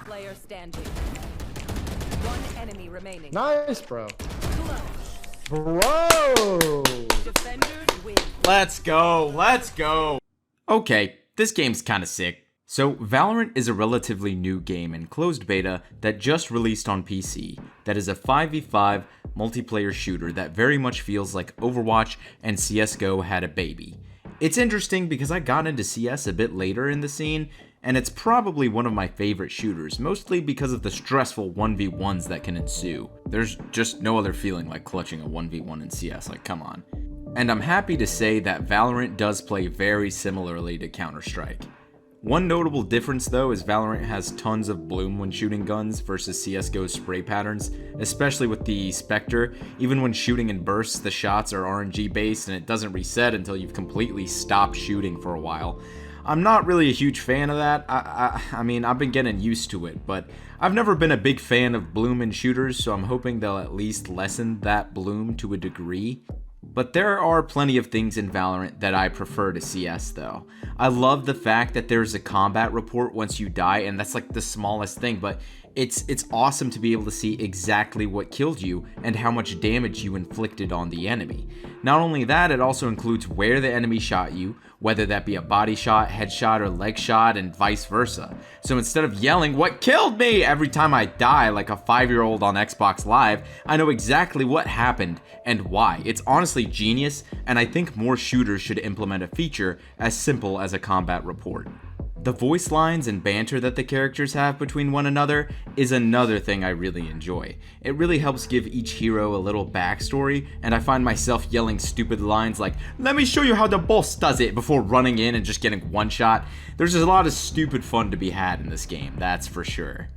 player standing. One enemy remaining. Nice, bro. Clutch. Bro! Defenders win. Let's go, let's go. Okay, this game's kinda sick. So, Valorant is a relatively new game in closed beta that just released on PC that is a 5v5 multiplayer shooter that very much feels like Overwatch and CSGO had a baby. It's interesting because I got into CS a bit later in the scene, and it's probably one of my favorite shooters, mostly because of the stressful 1v1s that can ensue. There's just no other feeling like clutching a 1v1 in CS, like come on. And I'm happy to say that Valorant does play very similarly to Counter-Strike. One notable difference though is Valorant has tons of bloom when shooting guns versus CSGO's spray patterns, especially with the Spectre. Even when shooting in bursts, the shots are RNG based and it doesn't reset until you've completely stopped shooting for a while. I'm not really a huge fan of that. I mean, I've been getting used to it, but I've never been a big fan of bloom in shooters, so I'm hoping they'll at least lessen that bloom to a degree. But there are plenty of things in Valorant that I prefer to CS though. I love the fact that there's a combat report once you die, and that's like the smallest thing, but it's awesome to be able to see exactly what killed you and how much damage you inflicted on the enemy. Not only that, it also includes where the enemy shot you, whether that be a body shot, headshot, or leg shot, and vice versa. So instead of yelling, "What killed me?" every time I die like a 5-year-old on Xbox Live, I know exactly what happened and why. It's honestly genius, and I think more shooters should implement a feature as simple as a combat report. The voice lines and banter that the characters have between one another is another thing I really enjoy. It really helps give each hero a little backstory, and I find myself yelling stupid lines like, "Let me show you how the boss does it," before running in and just getting one shot. There's just a lot of stupid fun to be had in this game, that's for sure.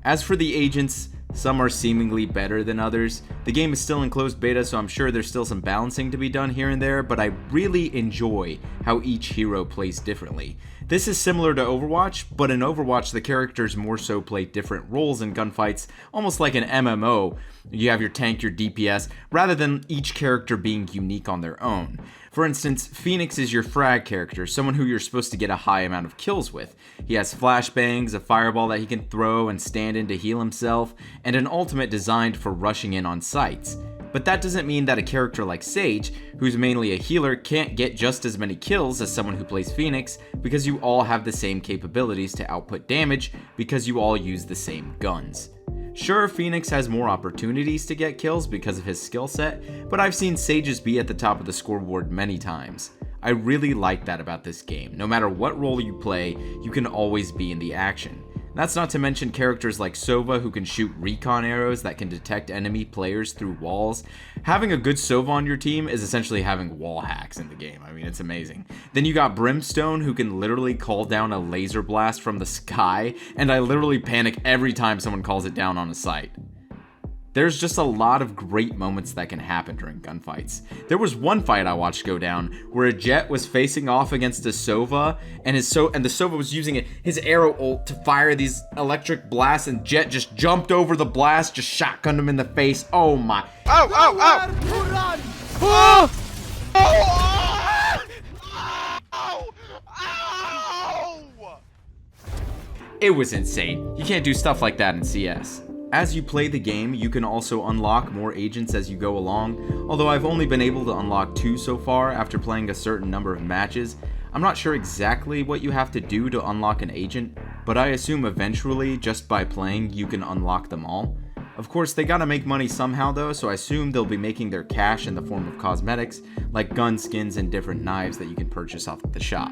As for the agents, some are seemingly better than others. The game is still in closed beta, so I'm sure there's still some balancing to be done here and there, but I really enjoy how each hero plays differently. This is similar to Overwatch, but in Overwatch the characters more so play different roles in gunfights, almost like an MMO. You have your tank, your DPS, rather than each character being unique on their own. For instance, Phoenix is your frag character, someone who you're supposed to get a high amount of kills with. He has flashbangs, a fireball that he can throw and stand in to heal himself, and an ultimate designed for rushing in on sites. But that doesn't mean that a character like Sage, who's mainly a healer, can't get just as many kills as someone who plays Phoenix, because you all have the same capabilities to output damage because you all use the same guns. Sure, Phoenix has more opportunities to get kills because of his skill set, but I've seen Sages be at the top of the scoreboard many times. I really like that about this game. No matter what role you play, you can always be in the action. That's not to mention characters like Sova, who can shoot recon arrows that can detect enemy players through walls. Having a good Sova on your team is essentially having wall hacks in the game. I mean, it's amazing. Then you got Brimstone, who can literally call down a laser blast from the sky, and I literally panic every time someone calls it down on a site. There's just a lot of great moments that can happen during gunfights. There was one fight I watched go down where a Jett was facing off against a Sova, and the Sova was using his arrow ult to fire these electric blasts, and Jett just jumped over the blast, just shotgunned him in the face. Oh my! Ow! Ow! Ow! Oh! Oh! Ow! Ow! It was insane. You can't do stuff like that in CS. As you play the game, you can also unlock more agents as you go along, although I've only been able to unlock 2 so far after playing a certain number of matches. I'm not sure exactly what you have to do to unlock an agent, but I assume eventually, just by playing, you can unlock them all. Of course, they gotta make money somehow though, so I assume they'll be making their cash in the form of cosmetics, like gun skins and different knives that you can purchase off of the shop.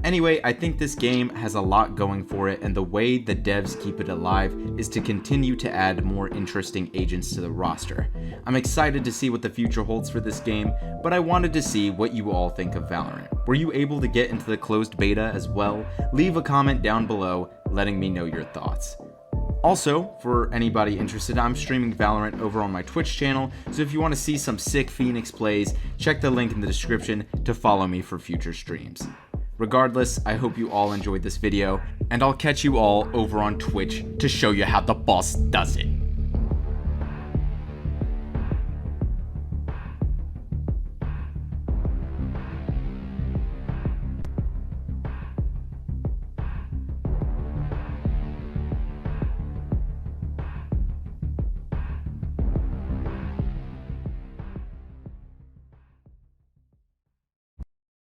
Anyway, I think this game has a lot going for it, and the way the devs keep it alive is to continue to add more interesting agents to the roster. I'm excited to see what the future holds for this game, but I wanted to see what you all think of Valorant. Were you able to get into the closed beta as well? Leave a comment down below letting me know your thoughts. Also, for anybody interested, I'm streaming Valorant over on my Twitch channel, so if you want to see some sick Phoenix plays, check the link in the description to follow me for future streams. Regardless, I hope you all enjoyed this video, and I'll catch you all over on Twitch to show you how the boss does it.